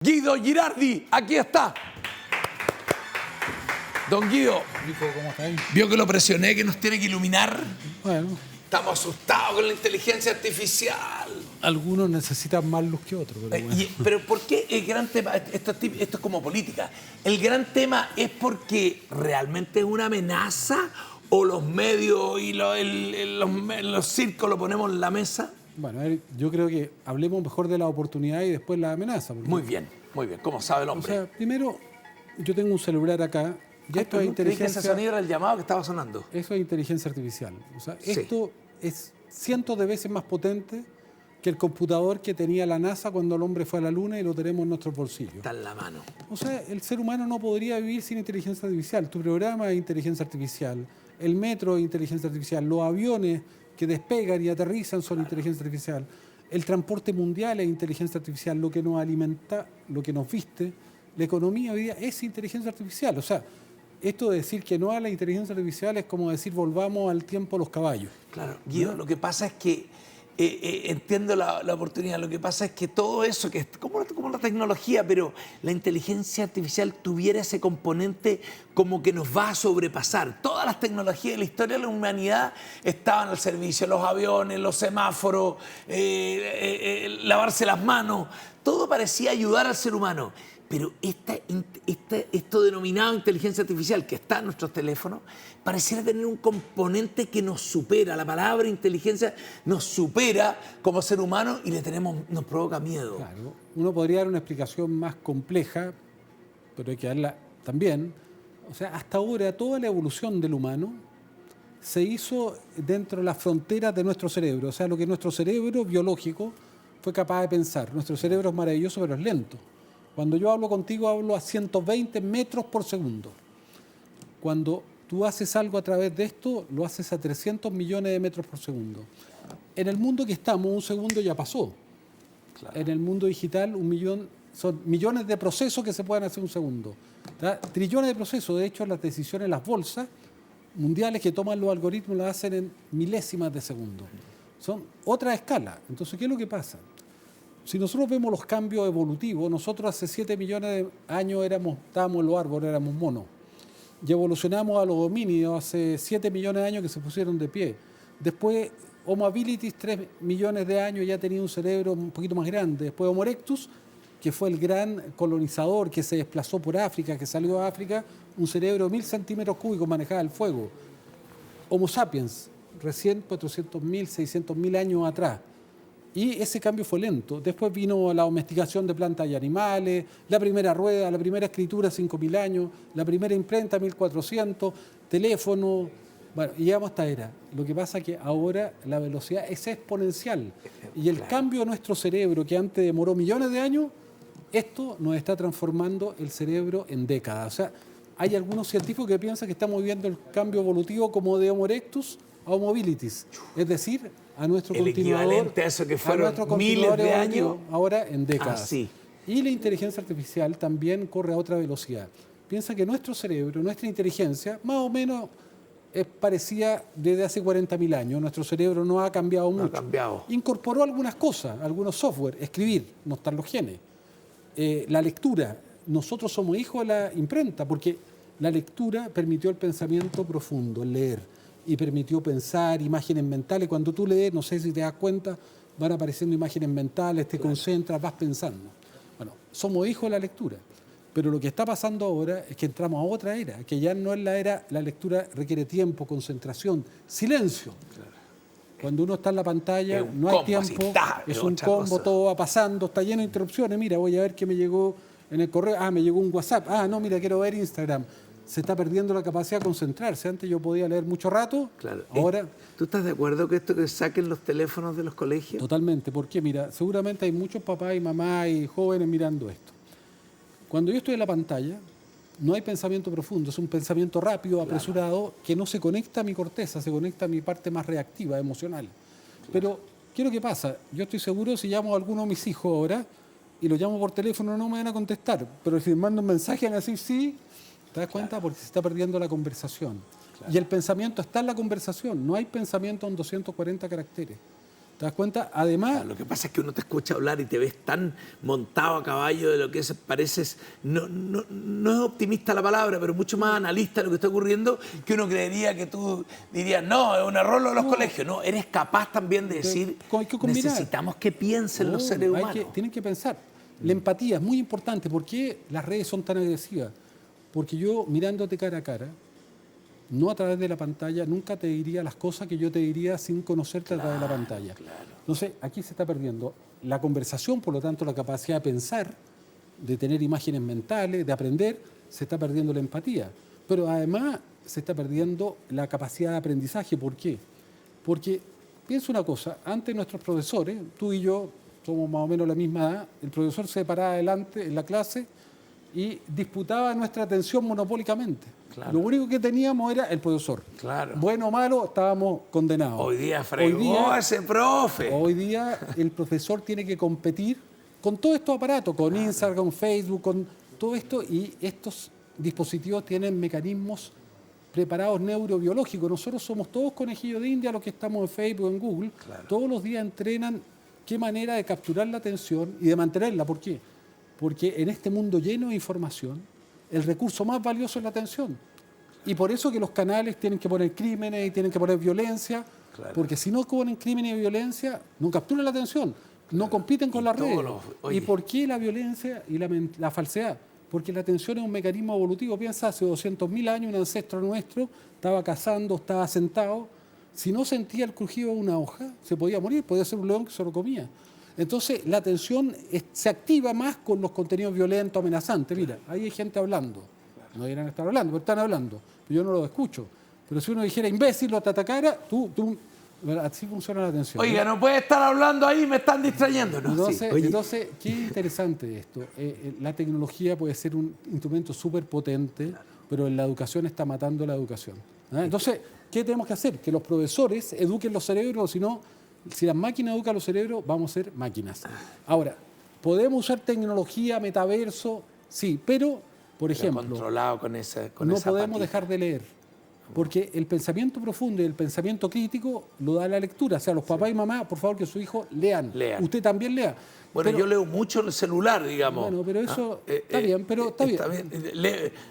Guido Girardi, aquí está. Don Guido, Nico, ¿cómo estás? ¿vio que lo presioné, que nos tiene que iluminar? Bueno, Estamos asustados con la inteligencia artificial. algunos necesitan más luz que otros, pero bueno. Pero ¿por qué el gran tema? Esto es como política. ¿El gran tema es porque realmente es una amenaza o los medios y los circos lo ponemos en la mesa? Bueno, a ver, yo creo que hablemos mejor de la oportunidad y después la amenaza. Porque, Muy bien, ¿cómo sabe el o hombre? sea, primero, yo tengo un celular acá y Ay, esto es perdón, creí que ese inteligencia. sonido era el llamado que estaba sonando. Eso es inteligencia artificial. O sea, Sí. esto es cientos de veces más potente que el computador que tenía la NASA cuando el hombre fue a la Luna y lo tenemos en nuestros bolsillos. Está en la mano. O sea, el ser humano no podría vivir sin inteligencia artificial. Tu programa es inteligencia artificial, el metro es inteligencia artificial, los aviones que despegan y aterrizan son inteligencia artificial, el transporte mundial es inteligencia artificial, lo que nos alimenta, lo que nos viste, la economía hoy día es inteligencia artificial. O sea, esto de decir que no a la inteligencia artificial es como decir volvamos al tiempo de los caballos. Claro, Guido, lo que pasa es que entiendo la oportunidad. Lo que pasa es que todo eso, que es como la tecnología, pero la inteligencia artificial tuviera ese componente como que nos va a sobrepasar. Todas las tecnologías de la historia de la humanidad estaban al servicio, los aviones, los semáforos, lavarse las manos, todo parecía ayudar al ser humano. Pero esto denominado inteligencia artificial que está en nuestros teléfonos pareciera tener un componente que nos supera. La palabra inteligencia nos supera como ser humano y nos provoca miedo. Claro, uno podría dar una explicación más compleja, pero hay que darla también. O sea, hasta ahora toda la evolución del humano se hizo dentro de las fronteras de nuestro cerebro. O sea, lo que nuestro cerebro biológico fue capaz de pensar. Nuestro cerebro es maravilloso, pero es lento. Cuando yo hablo contigo, hablo a 120 metros por segundo. Cuando tú haces algo a través de esto, lo haces a 300 millones de metros por segundo. En el mundo que estamos, un segundo ya pasó. Claro. En el mundo digital, son millones de procesos que se pueden hacer en un segundo. Trillones de procesos. De hecho, las decisiones en las bolsas mundiales que toman los algoritmos las hacen en milésimas de segundo. Son otra escala. Entonces, ¿qué es lo que pasa? Si nosotros vemos los cambios evolutivos, nosotros hace 7 millones de años estábamos en los árboles, éramos monos. Y evolucionamos a los homínidos hace 7 millones de años que se pusieron de pie. Después, Homo habilis, 3 millones de años, ya tenía un cerebro un poquito más grande. Después, Homo erectus, que fue el gran colonizador que se desplazó por África, que salió de África, un cerebro de 1000 centímetros cúbicos, manejaba el fuego. Homo sapiens, recién 400.000, 600.000 años atrás. Y ese cambio fue lento. Después vino la domesticación de plantas y animales, la primera rueda, la primera escritura, 5.000 años, la primera imprenta, 1.400, teléfono. Bueno, y llegamos a esta era. Lo que pasa es que ahora la velocidad es exponencial. Y el cambio de nuestro cerebro, que antes demoró millones de años, esto nos está transformando el cerebro en décadas. O sea, hay algunos científicos que piensan que estamos viviendo el cambio evolutivo como de Homo erectus a Homo habilis. Es decir, a nuestro continuador, equivalente a eso que fueron miles de años. Ahora en décadas. Sí. Y la inteligencia artificial también corre a otra velocidad. Piensa que nuestro cerebro, nuestra inteligencia, más o menos es parecida desde hace 40.000 años. Nuestro cerebro no ha cambiado mucho. No ha cambiado. Incorporó algunas cosas, algunos software, escribir, no están los genes. La lectura, nosotros somos hijos de la imprenta, porque la lectura permitió el pensamiento profundo, el leer. Y permitió pensar imágenes mentales. Cuando tú lees, no sé si te das cuenta, van apareciendo imágenes mentales, te concentras, vas pensando. Bueno, somos hijos de la lectura. Pero lo que está pasando ahora es que entramos a otra era, que ya no es la era, la lectura requiere tiempo, concentración, silencio. Claro. Cuando uno está en la pantalla, no hay tiempo, es un combo, todo va pasando, está lleno de interrupciones. Mira, voy a ver qué me llegó en el correo. Ah, me llegó un WhatsApp. Ah, no, mira, quiero ver Instagram. Se está perdiendo la capacidad de concentrarse. Antes yo podía leer mucho rato, claro. Ahora... ¿Tú estás de acuerdo con esto que saquen los teléfonos de los colegios? Totalmente, porque mira, seguramente hay muchos papás y mamás y jóvenes mirando esto. Cuando yo estoy en la pantalla, no hay pensamiento profundo, es un pensamiento rápido, apresurado, que no se conecta a mi corteza, se conecta a mi parte más reactiva, emocional. Pero, ¿qué es lo que pasa? Yo estoy seguro, si llamo a alguno de mis hijos ahora y los llamo por teléfono, no me van a contestar. Pero si mando un mensaje, van a decir sí. ¿Te das cuenta? Porque se está perdiendo la conversación. Claro. Y el pensamiento está en la conversación. No hay pensamiento en 240 caracteres. ¿Te das cuenta? Además, Lo que pasa es que uno te escucha hablar y te ves tan montado a caballo de lo que pareces, no es optimista la palabra, pero mucho más analista de lo que está ocurriendo, que uno creería que tú dirías, no, es un error lo de los colegios. No, eres capaz también de decir, hay que combinar. necesitamos que piensen los seres humanos. Tienen que pensar. La empatía es muy importante. ¿Por qué las redes son tan agresivas? Porque yo, mirándote cara a cara, no a través de la pantalla, nunca te diría las cosas que yo te diría sin conocerte a través de la pantalla. Entonces, aquí se está perdiendo la conversación, por lo tanto, la capacidad de pensar, de tener imágenes mentales, de aprender, se está perdiendo la empatía. Pero además se está perdiendo la capacidad de aprendizaje. ¿Por qué? Porque, piensa una cosa, antes nuestros profesores, tú y yo somos más o menos la misma edad, el profesor se paraba adelante en la clase y disputaba nuestra atención monopólicamente. Claro. Lo único que teníamos era el profesor. Claro. Bueno o malo, estábamos condenados. Hoy día fregó ese profe. Hoy día el profesor tiene que competir con todos estos aparatos, con Instagram, con Facebook, con todo esto, y estos dispositivos tienen mecanismos preparados neurobiológicos. Nosotros somos todos conejillos de India los que estamos en Facebook, en Google. Claro. Todos los días entrenan qué manera de capturar la atención y de mantenerla. ¿Por qué? Porque en este mundo lleno de información, el recurso más valioso es la atención. Y por eso que los canales tienen que poner crímenes y tienen que poner violencia, porque si no ponen crímenes y violencia, no capturan la atención, no compiten con las redes. ¿Y por qué la violencia y la falsedad? Porque la atención es un mecanismo evolutivo. Piensa, hace 200.000 años un ancestro nuestro estaba cazando, estaba sentado. Si no sentía el crujido de una hoja, se podía morir, podía ser un león que se lo comía. Entonces, la atención se activa más con los contenidos violentos, amenazantes. Mira, ahí hay gente hablando. No deberían estar hablando, pero están hablando. Yo no lo escucho. Pero si uno dijera imbécil o te atacara, así funciona la atención. Oiga, no puede estar hablando ahí, me están distrayendo. No, entonces, qué interesante esto. La tecnología puede ser un instrumento súper potente, pero en la educación está matando la educación. Entonces, ¿qué tenemos que hacer? Que los profesores eduquen los cerebros, si no, si las máquinas educan los cerebros, vamos a ser máquinas. Ahora, ¿podemos usar tecnología, metaverso? Sí, pero, por ejemplo, controlado con no podemos dejar de leer. Porque el pensamiento profundo y el pensamiento crítico lo da la lectura. O sea, los papás y mamás, por favor, que su hijo lean. Usted también lea. Bueno, yo leo mucho en el celular, digamos. Bueno, pero eso está bien, pero está bien.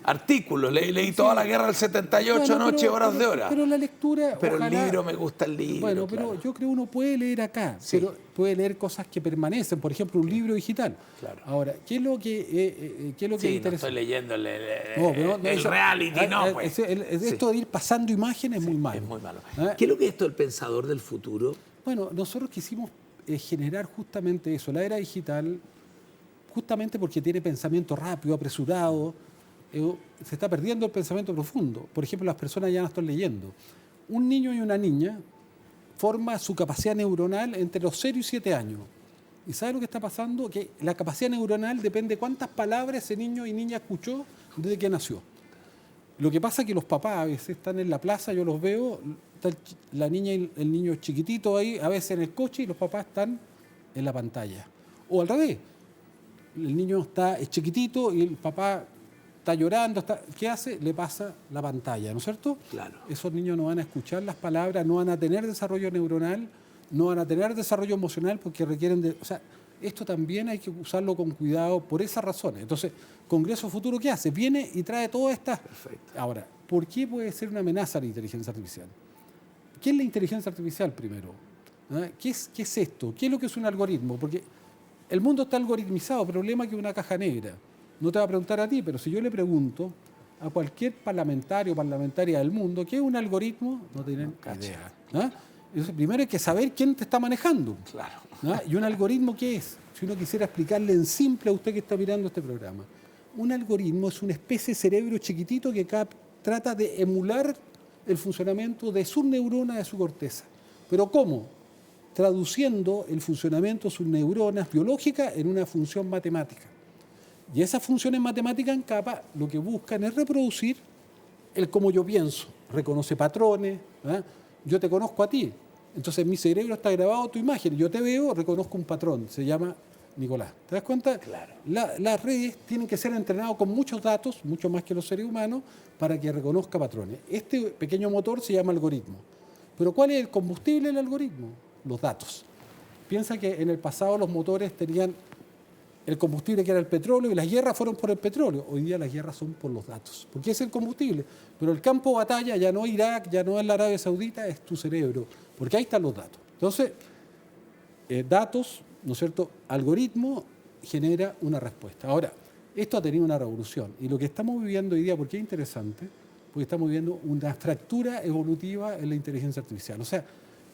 Artículos, leí toda la guerra del 78 anoche, horas de hora. Pero la lectura, pero ojalá, el libro, me gusta el libro. Bueno, pero yo creo que uno puede leer acá, pero puede leer cosas que permanecen, por ejemplo, un libro digital. Claro. Ahora, ¿qué es lo que interesa? No estoy leyendo el reality, pues. Esto de ir pasando imágenes es muy malo. Es muy malo. ¿Qué es lo que es esto del pensador del futuro? Bueno, nosotros quisimos generar justamente eso, la era digital, justamente porque tiene pensamiento rápido, apresurado, se está perdiendo el pensamiento profundo. Por ejemplo, las personas ya no están leyendo. Un niño y una niña forma su capacidad neuronal entre los 0 y 7 años. ¿Y sabe lo que está pasando? Que la capacidad neuronal depende de cuántas palabras ese niño y niña escuchó desde que nació. Lo que pasa es que los papás a veces están en la plaza, yo los veo, está la niña y el niño chiquitito ahí, a veces en el coche, y los papás están en la pantalla. O al revés, el niño es chiquitito y el papá está llorando, ¿qué hace? Le pasa la pantalla, ¿no es cierto? Claro. Esos niños no van a escuchar las palabras, no van a tener desarrollo neuronal, no van a tener desarrollo emocional porque requieren de... O sea, esto también hay que usarlo con cuidado por esas razones. Entonces, Congreso Futuro, ¿qué hace? Viene y trae todas estas... Perfecto. Ahora, ¿por qué puede ser una amenaza a la inteligencia artificial? ¿Qué es la inteligencia artificial primero? ¿Qué es esto? ¿Qué es lo que es un algoritmo? Porque el mundo está algoritmizado, el problema es que es una caja negra. No te va a preguntar a ti, pero si yo le pregunto a cualquier parlamentario o parlamentaria del mundo qué es un algoritmo, no tienen idea. Entonces, primero hay que saber quién te está manejando. Claro. ¿Y un algoritmo qué es? Si uno quisiera explicarle en simple a usted que está mirando este programa. Un algoritmo es una especie de cerebro chiquitito que trata de emular el funcionamiento de sus neuronas, de su corteza. ¿Pero cómo? Traduciendo el funcionamiento de sus neuronas biológicas en una función matemática. Y esas funciones matemáticas en capa lo que buscan es reproducir el cómo yo pienso. Reconoce patrones. Yo te conozco a ti. Entonces en mi cerebro está grabado tu imagen. Yo te veo, reconozco un patrón. Se llama Nicolás. ¿Te das cuenta? Claro. Las redes tienen que ser entrenadas con muchos datos, mucho más que los seres humanos, para que reconozca patrones. Este pequeño motor se llama algoritmo. Pero ¿cuál es el combustible del algoritmo? Los datos. Piensa que en el pasado los motores tenían el combustible que era el petróleo y las guerras fueron por el petróleo. Hoy día las guerras son por los datos, porque es el combustible. Pero el campo de batalla ya no es Irak, ya no es la Arabia Saudita, es tu cerebro, porque ahí están los datos. Entonces, datos, ¿no es cierto? Algoritmo genera una respuesta. Ahora, esto ha tenido una revolución y lo que estamos viviendo hoy día, ¿por qué es interesante? Porque estamos viviendo una fractura evolutiva en la inteligencia artificial. O sea,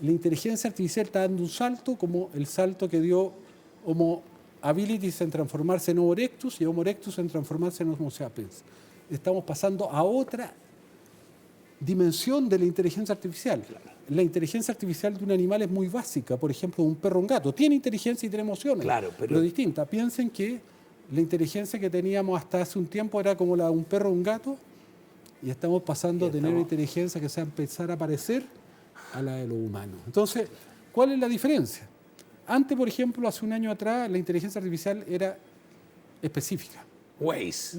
la inteligencia artificial está dando un salto como el salto que dio Homo habilis en transformarse en Homo erectus y Homo erectus en transformarse en Homo sapiens. Estamos pasando a otra dimensión de la inteligencia artificial. La inteligencia artificial de un animal es muy básica. Por ejemplo, un perro o un gato. Tiene inteligencia y tiene emociones, Claro, pero distinta. Piensen que la inteligencia que teníamos hasta hace un tiempo era como la de un perro o un gato y estamos pasando a tener una inteligencia que se va a empezar a parecer a la de los humanos. Entonces, ¿cuál es la diferencia? Antes, por ejemplo, hace un año atrás, la inteligencia artificial era específica. Waze.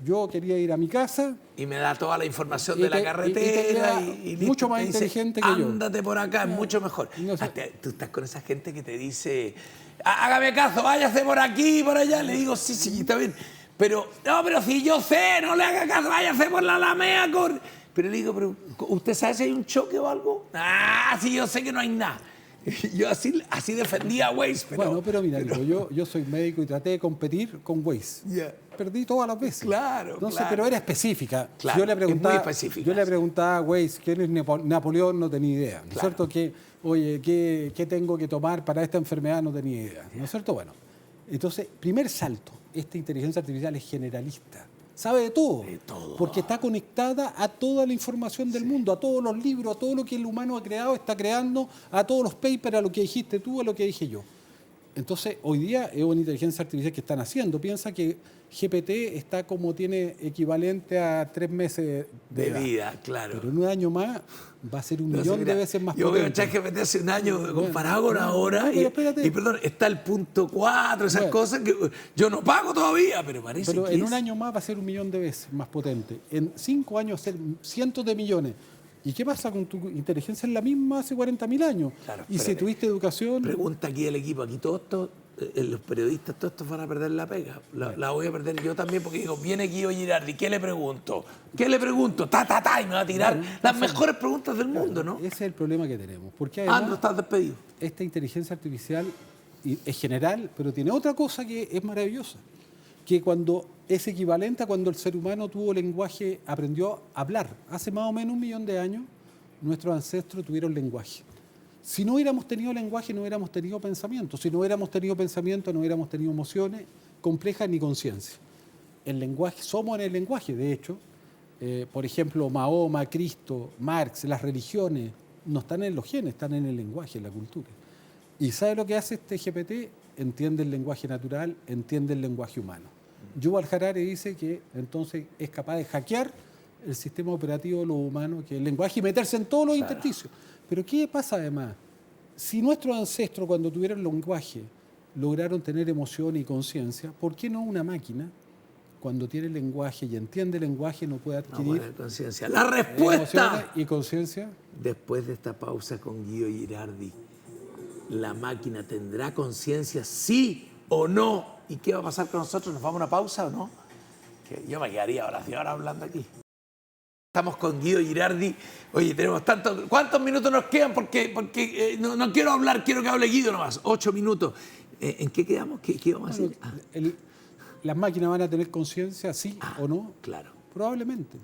Yo quería ir a mi casa. Y me da toda la información de la carretera. Y mucho más inteligente que yo. Ándate por acá, es mucho mejor. No sé. Tú estás con esa gente que te dice, hágame caso, váyase por aquí, por allá. Le digo, sí, está bien. Pero si yo sé, no le haga caso, váyase por la Alameda. Pero le digo, pero ¿usted sabe si hay un choque o algo? Sí, yo sé que no hay nada. Yo así defendía a Waze. Pero mira, yo soy médico y traté de competir con Waze. Yeah. Perdí todas las veces. Claro. Pero era específica. Claro, yo le preguntaba, es muy específica. Yo le preguntaba a Waze quién es Napoleón, no tenía idea. ¿No es cierto? ¿Qué tengo que tomar para esta enfermedad? No tenía idea. ¿No es cierto? Bueno, entonces, primer salto, esta inteligencia artificial es generalista. Sabe de todo, porque está conectada a toda la información del mundo, a todos los libros, a todo lo que el humano ha creado, está creando, a todos los papers, a lo que dijiste tú, a lo que dije yo. Entonces, hoy día es una inteligencia artificial que están haciendo. Piensa que GPT está como tiene equivalente a 3 meses de vida, claro. Pero en un año más va a ser 1 millón de veces más potente. Yo veo ChatGPT hace un año comparado con ahora y perdón, está el punto 4, esas cosas que yo no pago todavía, pero parece que en un año más va a ser 1 millón de veces más potente. En 5 años va a ser cientos de millones. ¿Y qué pasa con tu inteligencia? Es la misma hace 40.000 años. Claro, y si tuviste educación... Pregunta aquí el equipo, aquí todos estos, los periodistas, todos estos van a perder la pega. La voy a perder yo también porque digo, viene Guido Girardi, ¿qué le pregunto? Y me va a tirar las mejores preguntas del mundo, ¿no? Ese es el problema que tenemos. Porque además, no estás despedido. Esta inteligencia artificial es general, pero tiene otra cosa que es maravillosa. Que cuando es equivalente a cuando el ser humano tuvo lenguaje, aprendió a hablar. Hace más o menos 1 millón de años, nuestros ancestros tuvieron lenguaje. Si no hubiéramos tenido lenguaje, no hubiéramos tenido pensamiento. Si no hubiéramos tenido pensamiento, no hubiéramos tenido emociones complejas ni conciencia. El lenguaje, somos en el lenguaje, de hecho. Por ejemplo, Mahoma, Cristo, Marx, las religiones, no están en los genes, están en el lenguaje, en la cultura. ¿Y sabe lo que hace este GPT? Entiende el lenguaje natural, entiende el lenguaje humano. Yuval Harari dice que entonces es capaz de hackear el sistema operativo de los humanos, que es el lenguaje, y meterse en todos los intersticios. Pero ¿qué pasa además? Si nuestros ancestros cuando tuvieron lenguaje lograron tener emoción y conciencia, ¿por qué no una máquina, cuando tiene lenguaje y entiende el lenguaje, no puede adquirir conciencia? La respuesta y conciencia. Después de esta pausa con Guido Girardi, ¿la máquina tendrá conciencia, sí o no? ¿Y qué va a pasar con nosotros? ¿Nos vamos a una pausa o no? Que yo me quedaría horas y horas hablando aquí. Estamos con Guido Girardi. Oye, tenemos tantos... ¿Cuántos minutos nos quedan? Porque no quiero hablar, quiero que hable Guido nomás. 8 minutos. ¿En qué quedamos? ¿Qué vamos a hacer? ¿Las máquinas van a tener conciencia, sí o no? Claro. Probablemente.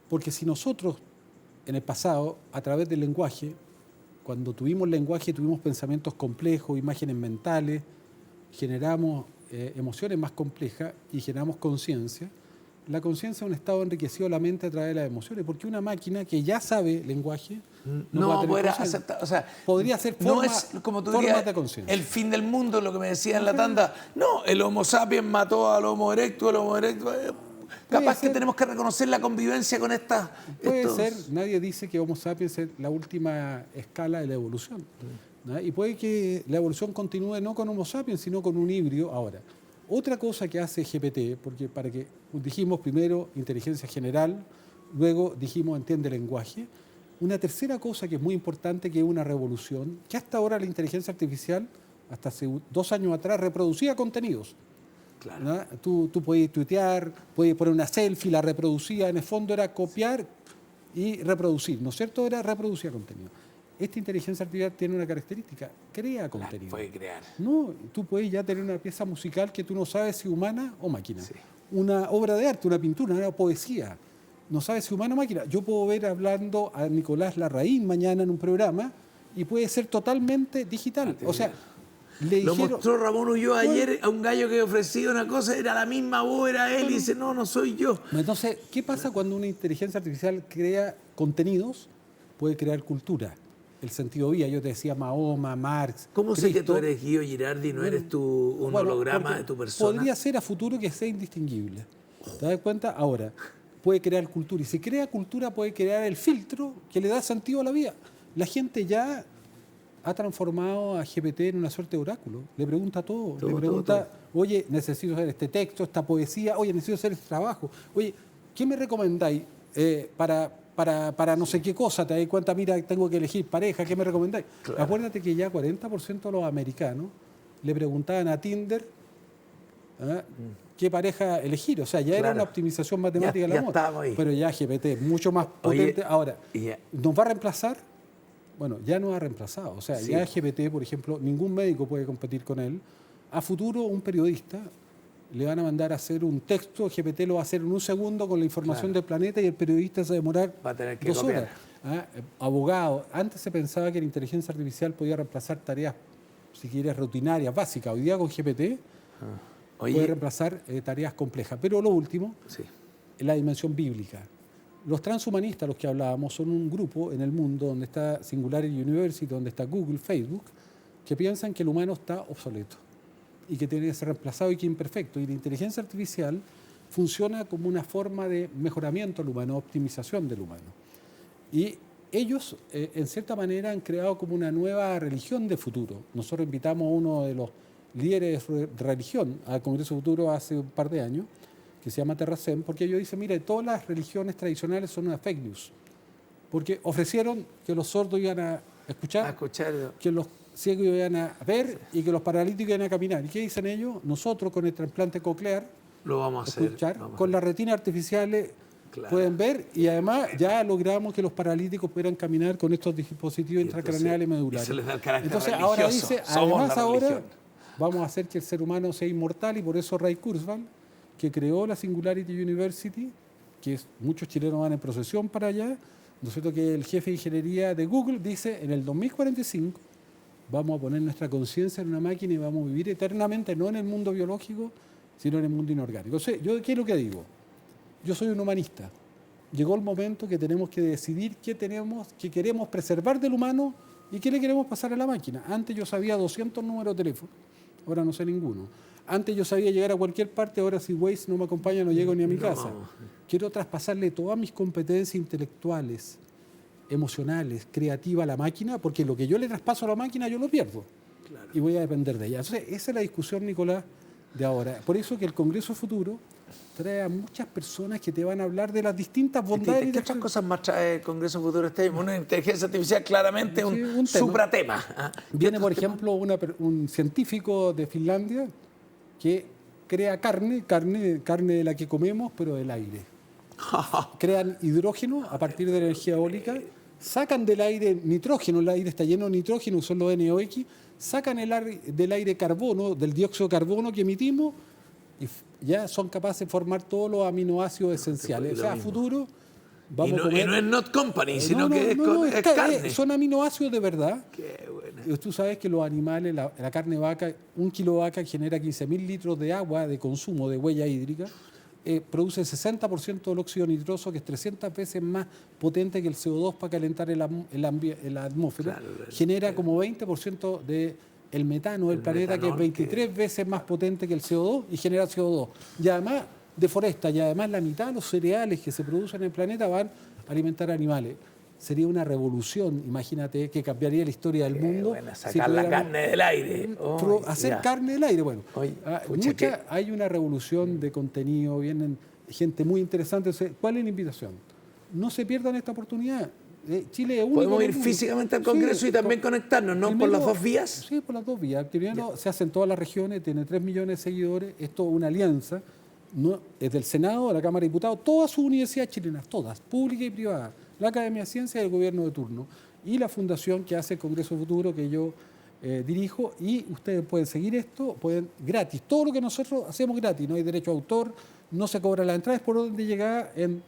Porque si nosotros, en el pasado, a través del lenguaje, cuando tuvimos lenguaje, tuvimos pensamientos complejos, imágenes mentales, generamos emociones más complejas y generamos conciencia. La conciencia es un estado enriquecido de la mente a través de las emociones, porque una máquina que ya sabe lenguaje no va a tener aceptar, o sea, podría ser no es, como tú dirías, de conciencia. El fin del mundo, lo que me decía en la tanda. No, el Homo sapiens mató al Homo erectus, capaz que tenemos que reconocer la convivencia con estas... Puede ser, nadie dice que Homo sapiens es la última escala de la evolución. ¿No? Y puede que la evolución continúe no con Homo sapiens, sino con un híbrido. Ahora, otra cosa que hace GPT, porque para que dijimos primero inteligencia general, luego dijimos entiende el lenguaje, una tercera cosa que es muy importante, que es una revolución, que hasta ahora la inteligencia artificial hasta hace 2 años atrás, reproducía contenidos. Claro. ¿No? Tú podías tuitear, podías poner una selfie, la reproducía, en el fondo era copiar y reproducir, ¿no es cierto? Era reproducir contenido. Esta inteligencia artificial tiene una característica, crea contenido. Puede crear. No, tú puedes ya tener una pieza musical que tú no sabes si humana o máquina. Sí. Una obra de arte, una pintura, una poesía. No sabes si humana o máquina. Yo puedo ver hablando a Nicolás Larraín mañana en un programa y puede ser totalmente digital. O sea, le Lo dijeron... mostró Ramón Ulloa ayer a un gallo que ofrecía una cosa, era la misma voz, era él, y dice, no soy yo. Entonces, ¿qué pasa cuando una inteligencia artificial crea contenidos? Puede crear cultura. El sentido vía, yo te decía Mahoma, Marx. ¿Cómo sé que Cristo. tú eres Guido Girardi y no eres tú un Bueno, holograma porque de tu persona? podría ser a futuro que sea indistinguible. ¿Te das cuenta? Ahora, puede crear cultura. Y si crea cultura, puede crear el filtro que le da sentido a la vida. La gente ya ha transformado a GPT en una suerte de oráculo. Le pregunta todo. Le pregunta, oye, necesito hacer este texto, esta poesía. Oye, necesito hacer este trabajo. Oye, ¿qué me recomendáis para no sé qué cosa? ¿Te das cuenta? Mira, tengo que elegir pareja. ¿Qué me recomendáis? Claro. Acuérdate que ya 40% de los americanos le preguntaban a Tinder qué pareja elegir. O sea, ya era una optimización matemática del amor. Pero ya GPT es mucho más potente. Ahora, ¿nos va a reemplazar? Bueno, ya nos ha reemplazado. O sea, ya GPT, por ejemplo, ningún médico puede competir con él. A futuro, un periodista le van a mandar a hacer un texto, GPT lo va a hacer en un segundo con la información del planeta y el periodista se va a demorar 2 horas. Abogado, antes se pensaba que la inteligencia artificial podía reemplazar tareas, si quieres, rutinarias, básicas. Hoy día con GPT puede reemplazar tareas complejas. Pero lo último, la dimensión bíblica. Los transhumanistas, los que hablábamos, son un grupo en el mundo donde está Singularity University, donde está Google, Facebook, que piensan que el humano está obsoleto y que tiene que ser reemplazado y que es imperfecto. Y la inteligencia artificial funciona como una forma de mejoramiento del humano, optimización del humano. Y ellos, en cierta manera, han creado como una nueva religión de futuro. Nosotros invitamos a uno de los líderes de religión al Congreso Futuro hace un par de años, que se llama Terracem, porque ellos dicen, mire, todas las religiones tradicionales son una fake news, porque ofrecieron que los sordos iban a escuchar, que los ciegos iban a ver y que los paralíticos iban a caminar. ¿Y qué dicen ellos? Nosotros con el trasplante coclear lo vamos a hacer. Con las retinas artificiales pueden ver y además ya logramos que los paralíticos pudieran caminar con estos dispositivos intracraneales medulares. Eso les da el carácter entonces religioso. Ahora dice, además ahora vamos a hacer que el ser humano sea inmortal y por eso Ray Kurzweil, que creó la Singularity University, que muchos chilenos van en procesión para allá, ¿no es cierto? Que el jefe de ingeniería de Google dice, en el 2045 vamos a poner nuestra conciencia en una máquina y vamos a vivir eternamente, no en el mundo biológico, sino en el mundo inorgánico. O sea, ¿yo qué es lo que digo? Yo soy un humanista. Llegó el momento que tenemos que decidir qué queremos preservar del humano y qué le queremos pasar a la máquina. Antes yo sabía 200 números de teléfono, ahora no sé ninguno. Antes yo sabía llegar a cualquier parte, ahora si Waze no me acompaña no llego ni a mi casa. Quiero traspasarle todas mis competencias intelectuales, emocionales, creativas a la máquina, porque lo que yo le traspaso a la máquina yo lo pierdo. Claro. Y voy a depender de ella. Entonces, esa es la discusión, Nicolás, de ahora. Por eso que el Congreso Futuro trae a muchas personas que te van a hablar de las distintas bondades. ¿Qué otras cosas más trae el Congreso Futuro este año? Una inteligencia artificial claramente un supratema. Viene, por ejemplo, un científico de Finlandia que crea carne de la que comemos, pero del aire. Crean hidrógeno a partir de la energía eólica, sacan del aire nitrógeno, el aire está lleno de nitrógeno, son los NOx, sacan del aire carbono, del dióxido de carbono que emitimos, y ya son capaces de formar todos los aminoácidos esenciales. O sea, a futuro vamos a comer... Y no es not company, sino que es carne. Son aminoácidos de verdad. Qué buena. Y tú sabes que los animales, la carne de vaca, 1 kilo de vaca genera 15.000 litros de agua de consumo, de huella hídrica. Produce 60% del óxido nitroso, que es 300 veces más potente que el CO2 para calentar la atmósfera. Claro, genera como 20% del metano del planeta, que es 23 veces más potente que el CO2 y genera CO2. Y además deforesta, y además la mitad de los cereales que se producen en el planeta van a alimentar animales. Sería una revolución, imagínate, que cambiaría la historia del mundo. Bueno, sacar la carne del aire. Hacer carne del aire, bueno. Hay una revolución de contenido, vienen gente muy interesante. ¿Cuál es la invitación? No se pierdan esta oportunidad. Chile es único. Podemos en ir el mundo. físicamente al Congreso y también conectarnos, ¿no? ¿Por las dos vías? Sí, por las dos vías. Primero, se hace en todas las regiones, tiene 3 millones de seguidores. Esto es una alianza. No, es del Senado, de la Cámara de Diputados, todas sus universidades chilenas, todas, públicas y privadas, la Academia de Ciencias y el gobierno de turno, y la fundación que hace el Congreso Futuro, que yo dirijo, y ustedes pueden seguir esto, pueden gratis, todo lo que nosotros hacemos gratis, no hay derecho a autor, no se cobra la entrada, es por orden de llegada en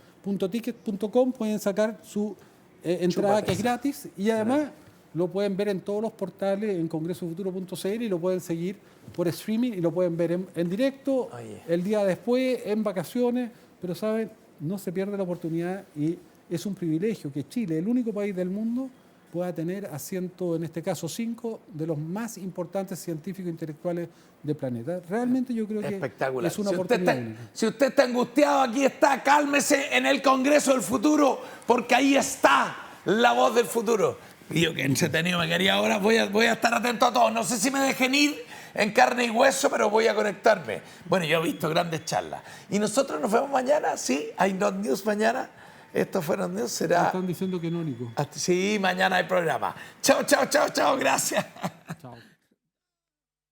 .ticket.com, pueden sacar su entrada que es gratis, y además lo pueden ver en todos los portales, en congresofuturo.cl, y lo pueden seguir por streaming y lo pueden ver en directo, el día después, en vacaciones, pero saben, no se pierde la oportunidad y es un privilegio que Chile, el único país del mundo, pueda tener asiento, en este caso 5, de los más importantes científicos intelectuales del planeta. Realmente yo creo que espectacular. es una oportunidad única. Si usted está angustiado, aquí está, cálmese en el Congreso del Futuro, porque ahí está la voz del futuro. Y yo, que entretenido me quería ahora, voy a estar atento a todos. No sé si me dejen ir en carne y hueso, pero voy a conectarme. Bueno, yo he visto grandes charlas. Y nosotros nos vemos mañana, ¿sí? Hay Not News mañana. Esto fue Not News, será... Están diciendo que no, Nico. Sí, mañana hay programa. Chao, chao, chao, chao, gracias.